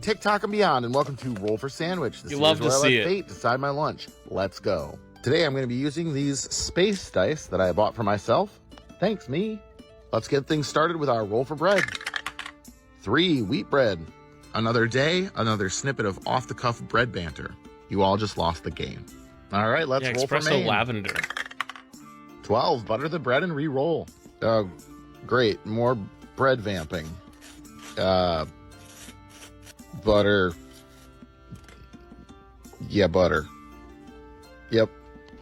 TikTok and beyond, and welcome to Roll for Sandwich. You love to see it. Fate decide my lunch. Let's go. Today I'm going to be using these space dice that I bought for myself. Thanks, me. Let's get things started with our roll for bread. 3 wheat bread. Another day, another snippet of off-the-cuff bread banter. You all just lost the game. All right, let's roll for Maine. Espresso lavender. 12 butter the bread and re-roll. Great, more bread vamping. Butter. Yeah, butter. Yep.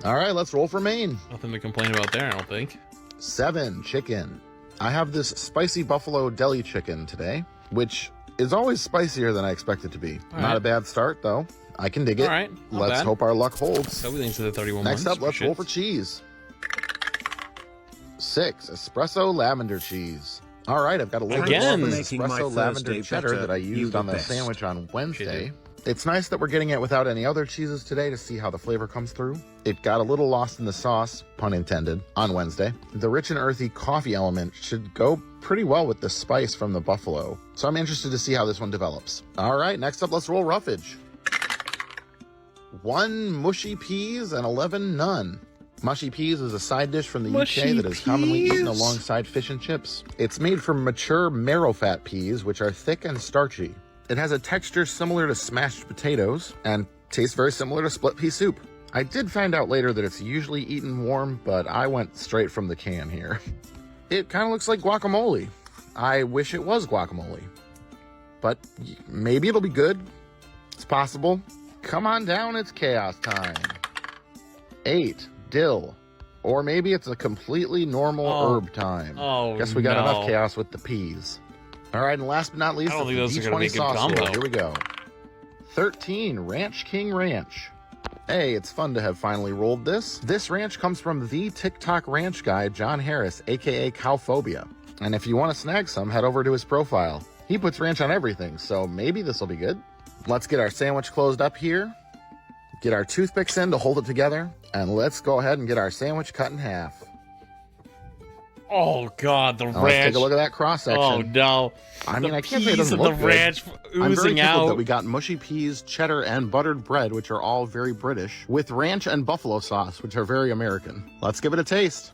All right, let's roll for Maine. Nothing to complain about there, I don't think. 7 chicken. I have this spicy buffalo deli chicken today, which is always spicier than I expect it to be. Not a bad start, though. I can dig it. All right, let's hope our luck holds. So we think to the 31 Next up, let's roll for cheese. 6 espresso lavender cheese. All right, I've got a little bit of espresso lavender cheddar that I used on the sandwich on Wednesday. It's nice that we're getting it without any other cheeses today to see how the flavor comes through. It got a little lost in the sauce, pun intended, on Wednesday. The rich and earthy coffee element should go pretty well with the spice from the buffalo. So I'm interested to see how this one develops. All right, next up, let's roll roughage. 1 mushy peas and 11 none. Mushy peas is a side dish from the UK that is commonly eaten alongside fish and chips. It's made from mature marrow-fat peas, which are thick and starchy. It has a texture similar to smashed potatoes and tastes very similar to split pea soup. I did find out later that it's usually eaten warm, but I went straight from the can here. It kind of looks like guacamole. I wish it was guacamole. But maybe it'll be good. It's possible. Come on down, it's chaos time. 8 dill. Or maybe it's a completely normal herb time. Guess we got enough chaos with the peas. All right, and last but not least, I don't think those are going to be a good sauce combo. Here we go. 13 Ranch King Ranch. Hey, it's fun to have finally rolled this. This ranch comes from the TikTok ranch guy, John Harris, aka Cowphobia. And if you want to snag some, head over to his profile. He puts ranch on everything, so maybe this will be good. Let's get our sandwich closed up here. Get our toothpicks in to hold it together. And let's go ahead and get our sandwich cut in half. Oh, God, the ranch. Let's take a look at that cross-section. Oh, no. I mean, I can't say it doesn't look good. The ranch oozing I'm very tickled out. that we got mushy peas, cheddar, and buttered bread, which are all very British, with ranch and buffalo sauce, which are very American. Let's give it a taste.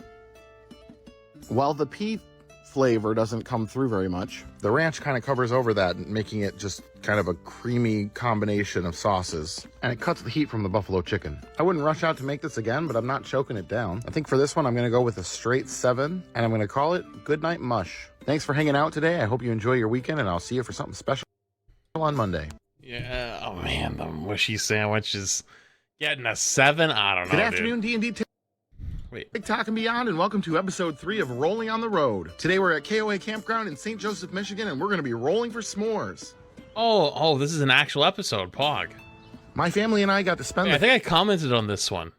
While the pea flavor doesn't come through very much, the ranch kind of covers over that, making it just kind of a creamy combination of sauces, and it cuts the heat from the buffalo chicken. I wouldn't rush out to make this again, but I'm not choking it down. I think for this one I'm going to go with a straight 7, and I'm going to call it Goodnight Mush. Thanks for hanging out today. I hope you enjoy your weekend, and I'll see you for something special on Monday. Yeah, oh man, the mushy sandwich is getting a 7. I don't know. Good afternoon, D&D TikTok and beyond, and welcome to episode 3 of Rolling on the Road. Today we're at KOA Campground in St. Joseph, Michigan, and we're going to be rolling for s'mores. Oh, this is an actual episode, Pog. My family and I got to spend. I think I commented on this one.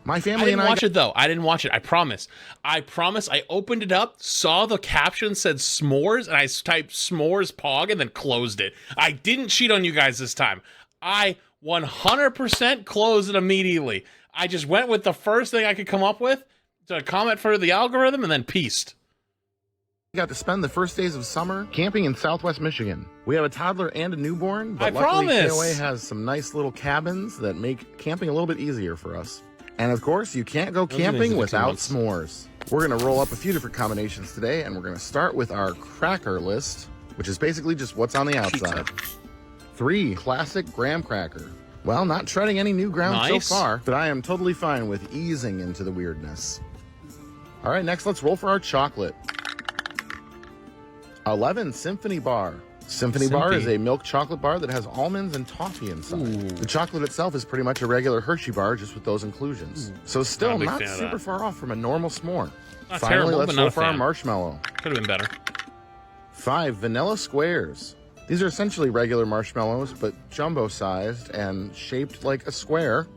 My family and I watch it though. I didn't watch it. I promise. I opened it up, saw the caption said s'mores, and I typed s'mores Pog and then closed it. I didn't cheat on you guys this time. I 100% closed it immediately. I just went with the first thing I could come up with to comment for the algorithm and then pieced. We got to spend the first days of summer camping in Southwest Michigan. We have a toddler and a newborn, but luckily KOA has some nice little cabins that make camping a little bit easier for us. And of course, you can't go camping without s'mores. We're going to roll up a few different combinations today, and we're going to start with our cracker list, which is basically just what's on the outside. 3 classic graham cracker. Well, not treading any new ground so far, but I am totally fine with easing into the weirdness. All right, next let's roll for our chocolate. 11 Symphony Bar. Symphony Bar is a milk chocolate bar that has almonds and toffee inside. The chocolate itself is pretty much a regular Hershey bar, just with those inclusions. So still not super far off from a normal s'more. Finally, let's roll for our marshmallow. Could have been better. 5 Vanilla Squares. These are essentially regular marshmallows, but jumbo-sized and shaped like a square,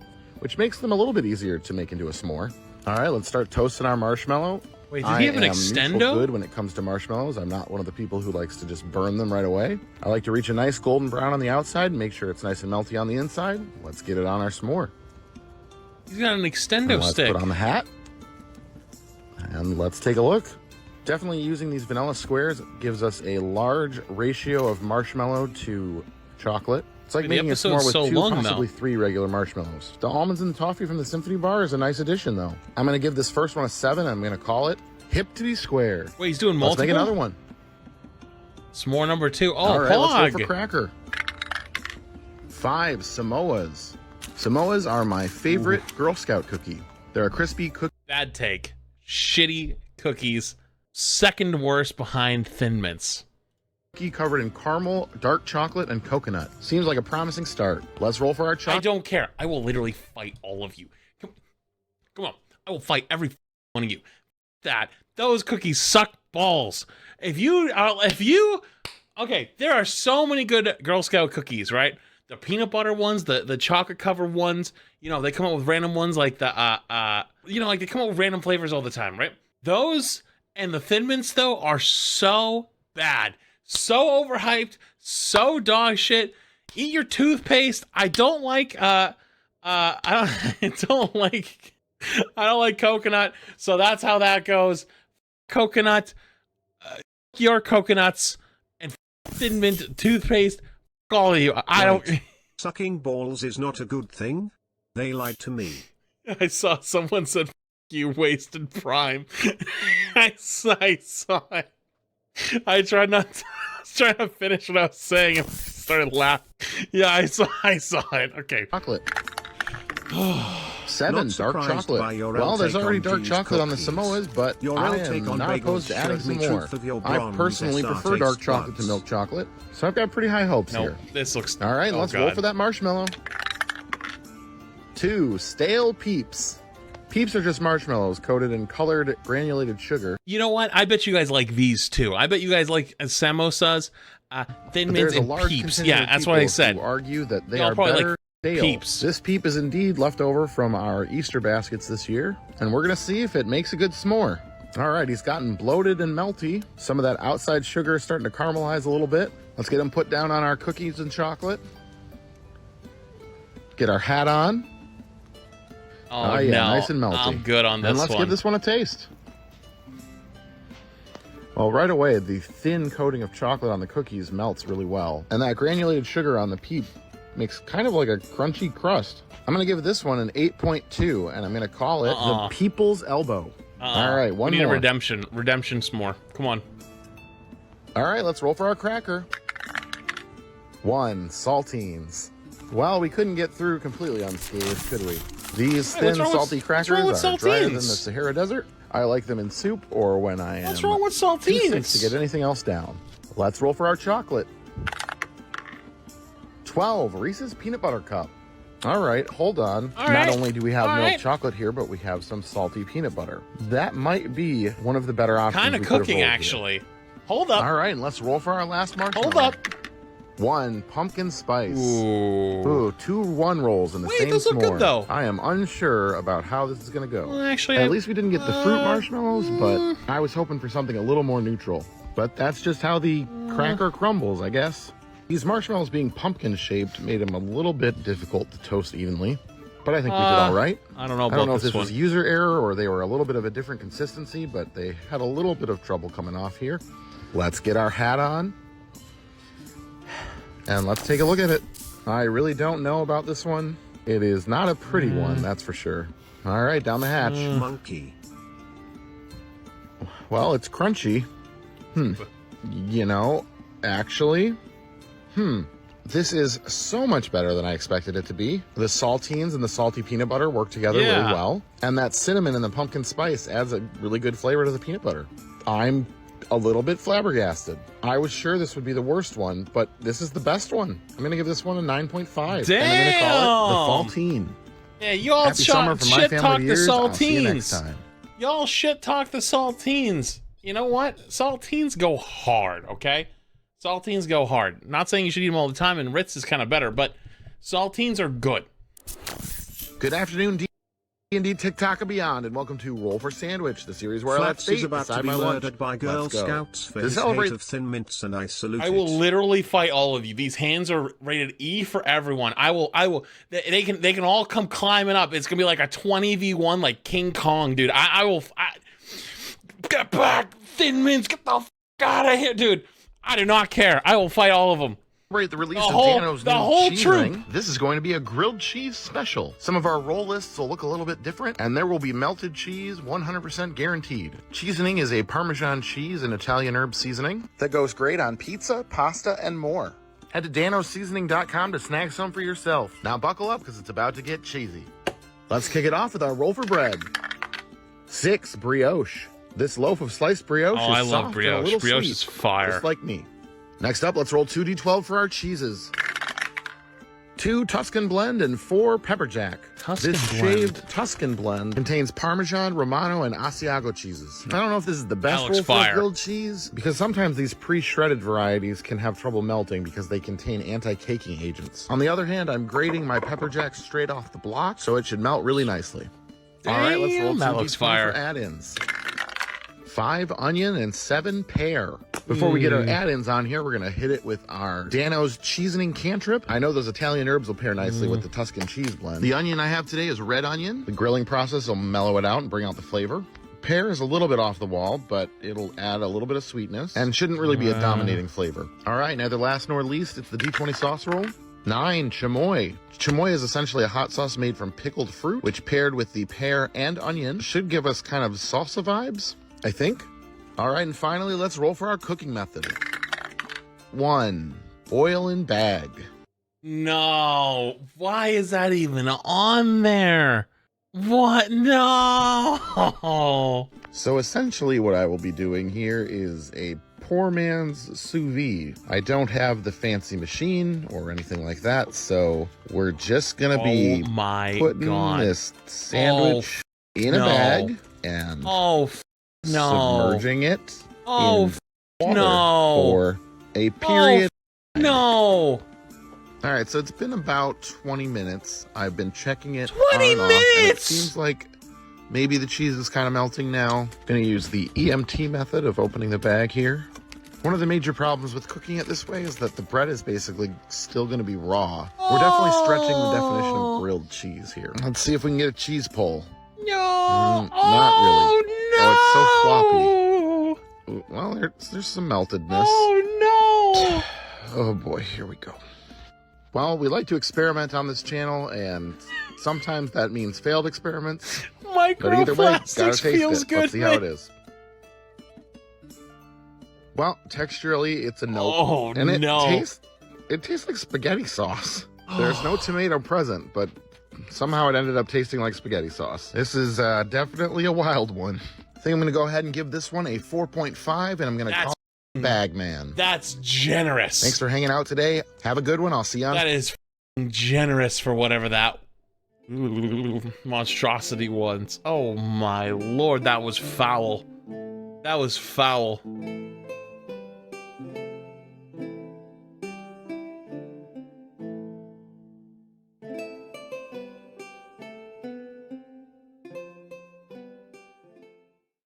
which makes them a little bit easier to make into a s'more. All right, let's start toasting our marshmallow. Wait, did he have an extendo? Good when it comes to marshmallows. I'm not one of the people who likes to just burn them right away. I like to reach a nice golden brown on the outside and make sure it's nice and melty on the inside. Let's get it on our s'more. He's got an extendo stick. Let's put on the hat. And let's take a look. Definitely using these vanilla squares gives us a large ratio of marshmallow to chocolate. It's like making a s'more with two, possibly three regular marshmallows. The almonds and toffee from the Symphony Bar is a nice addition, though. I'm going to give this first one a 7. I'm going to call it Hip to be Square. Wait, he's doing multiple? Let's make another one. S'more number 2. Oh, all right, let's go for cracker. 5 Samoas. Samoas are my favorite Girl Scout cookie. They're a crispy cookie. Bad take. Shitty cookies. Second worst behind Thin Mints. Cookie covered in caramel, dark chocolate, and coconut. Seems like a promising start. Let's roll for our chocolate. I don't care. I will literally fight all of you. Come on. I will fight every one of you. Those cookies suck balls. Okay, there are so many good Girl Scout cookies, right? The peanut butter ones, the chocolate covered ones, you know, they come up with random ones like like they come up with random flavors all the time, right? Those and the Thin Mints, though, are so bad. So overhyped, so dog shit. Eat your toothpaste. I don't like I don't like coconut, so that's how that goes. Coconut, your coconuts, and Thin Mint toothpaste. All of you. I don't. Sucking balls is not a good thing. They lied to me. I saw someone said, "You wasted prime." I saw it. I tried not to. I was trying to finish what I was saying and started laughing. Yeah, I saw it. Okay. Chocolate. 7 dark chocolate. Well, there's already dark chocolate on the Samoas, but I am not opposed to adding some more. I personally prefer dark chocolate to milk chocolate, so I've got pretty high hopes here. This looks... All right, let's roll for that marshmallow. 2 stale Peeps. Peeps are just marshmallows coated in colored granulated sugar. You know what? I bet you guys like these too. I bet you guys like samosas, Thin Mints, and Peeps. Yeah, that's what I said. Who argue that they are better. Peeps. This Peep is indeed left over from our Easter baskets this year, and we're gonna see if it makes a good s'more. All right, he's gotten bloated and melty. Some of that outside sugar is starting to caramelize a little bit. Let's get him put down on our cookies and chocolate. Get our hat on. Oh, yeah, no. nice and melty. I'm good on this one. And let's give this one a taste. Well, right away, the thin coating of chocolate on the cookies melts really well, and that granulated sugar on the Peep makes kind of like a crunchy crust. I'm going to give this one an 8.2, and I'm going to call it the People's Elbow. All right, one more. We need a redemption s'more. Come on. All right, let's roll for our cracker. 1 Saltines. Well, we couldn't get through completely unscathed, could we? These thin, salty crackers are drier than the Sahara Desert. I like them in soup or when I am What's wrong with saltines? Too sick to get anything else down. Let's roll for our chocolate. 12 Reese's Peanut Butter Cup. All right, hold on. Not only do we have milk chocolate here, but we have some salty peanut butter. That might be one of the better options. Kind of cooking, actually. Here. Hold up. All right, let's roll for our last marshmallow. Hold up. 1 Pumpkin Spice. Ooh. 2 1 rolls in the same those s'more. look good, though. I am unsure about how this is going to go. Well, actually, at least we didn't get the fruit marshmallows, but I was hoping for something a little more neutral. But that's just how the cracker crumbles, I guess. These marshmallows being pumpkin-shaped made them a little bit difficult to toast evenly. But I think we did all right. I don't know about this one. I don't know if this was user error or they were a little bit of a different consistency, but they had a little bit of trouble coming off here. Let's get our hat on. And let's take a look at it. I really don't know about this one. It is not a pretty one, that's for sure. All right, down the hatch. Monkey. Well, it's crunchy. You know, actually, this is so much better than I expected it to be. The saltines and the salty peanut butter work together really well. And that cinnamon and the pumpkin spice adds a really good flavor to the peanut butter. I'm a little bit flabbergasted. I was sure this would be the worst one, but this is the best one. I'm going to give this one a 9.5. Damn! And I'm going to call it the Saltine. Yeah, you all shit talk the saltines. Y'all shit talk the saltines. You know what? Saltines go hard, okay? Saltines go hard. Not saying you should eat them all the time, and Ritz is kind of better, but saltines are good. Good afternoon, D&D TikTok and beyond, and welcome to Roll for Sandwich, the series where Flats is about to be murdered by Girl Scouts for his hate of Thin Mints, and I salute I will literally fight all of you. These hands are rated E for everyone. I will. They can all come climbing up. It's gonna be like a 20v1, like King Kong, dude. Get back! Thin Mints, get the f out of here, dude! I do not care. I will fight all of them. Right, the release of Dano's the new whole cheese troop. ring. This is going to be a grilled cheese special. Some of our roll lists will look a little bit different, and there will be melted cheese 100% guaranteed. Cheesening is a Parmesan cheese and Italian herb seasoning that goes great on pizza, pasta, and more. Head to danosseasoning.com to snag some for yourself. Now buckle up because it's about to get cheesy. Let's kick it off with our roll for bread. 6 brioche. This loaf of sliced brioche is I soft love brioche. and a little Brioche sweet, is fire. just like me. Next up, let's roll 2 D12 for our cheeses. 2 Tuscan blend and 4 pepper jack. This shaved Tuscan blend contains Parmesan, Romano, and Asiago cheeses. I don't know if this is the best roll for grilled cheese, because sometimes these pre-shredded varieties can have trouble melting because they contain anti-caking agents. On the other hand, I'm grating my pepper jack straight off the block, so it should melt really nicely. All right, let's roll 2 D20 for add-ins. 5 onion and 7 pear. Before we get our add-ins on here, we're gonna hit it with our Dano's Cheesening Cantrip. I know those Italian herbs will pair nicely with the Tuscan cheese blend. The onion I have today is red onion. The grilling process will mellow it out and bring out the flavor. Pear is a little bit off the wall, but it'll add a little bit of sweetness and shouldn't really be a dominating flavor. All right, neither last nor least, it's the D20 sauce roll. 9 chamoy. Chamoy is essentially a hot sauce made from pickled fruit, which paired with the pear and onion should give us kind of salsa vibes, I think. All right, and finally, let's roll for our cooking method. 1, oil in bag. No, why is that even on there? What? No. So essentially what I will be doing here is a poor man's sous vide. I don't have the fancy machine or anything like that, so we're just gonna be putting this sandwich in a bag and submerging it in water for a period. No. All right, so it's been about 20 minutes. I've been checking it 20 on and off, minutes! and it seems like maybe the cheese is kind of melting now. Gonna use the EMT method of opening the bag here. One of the major problems with cooking it this way is that the bread is basically still gonna be raw. We're definitely stretching the definition of grilled cheese here. Let's see if we can get a cheese pull. No. Not really. No. Oh, it's so floppy. Well, there's some meltedness. Oh, no. Oh boy, here we go. Well, we like to experiment on this channel, and sometimes that means failed experiments. But either way, gotta taste feels it. good. Let's see how it is. Well, texturally, it's a nope. Oh, and it no. tastes like spaghetti sauce. There's no tomato present, but somehow it ended up tasting like spaghetti sauce. This is definitely a wild one. I think I'm going to go ahead and give this one a 4.5, and I'm going to call it Bagman. That's generous. Thanks for hanging out today. Have a good one. I'll see you on... That is generous for whatever that monstrosity was. Oh my lord, that was foul. That was foul.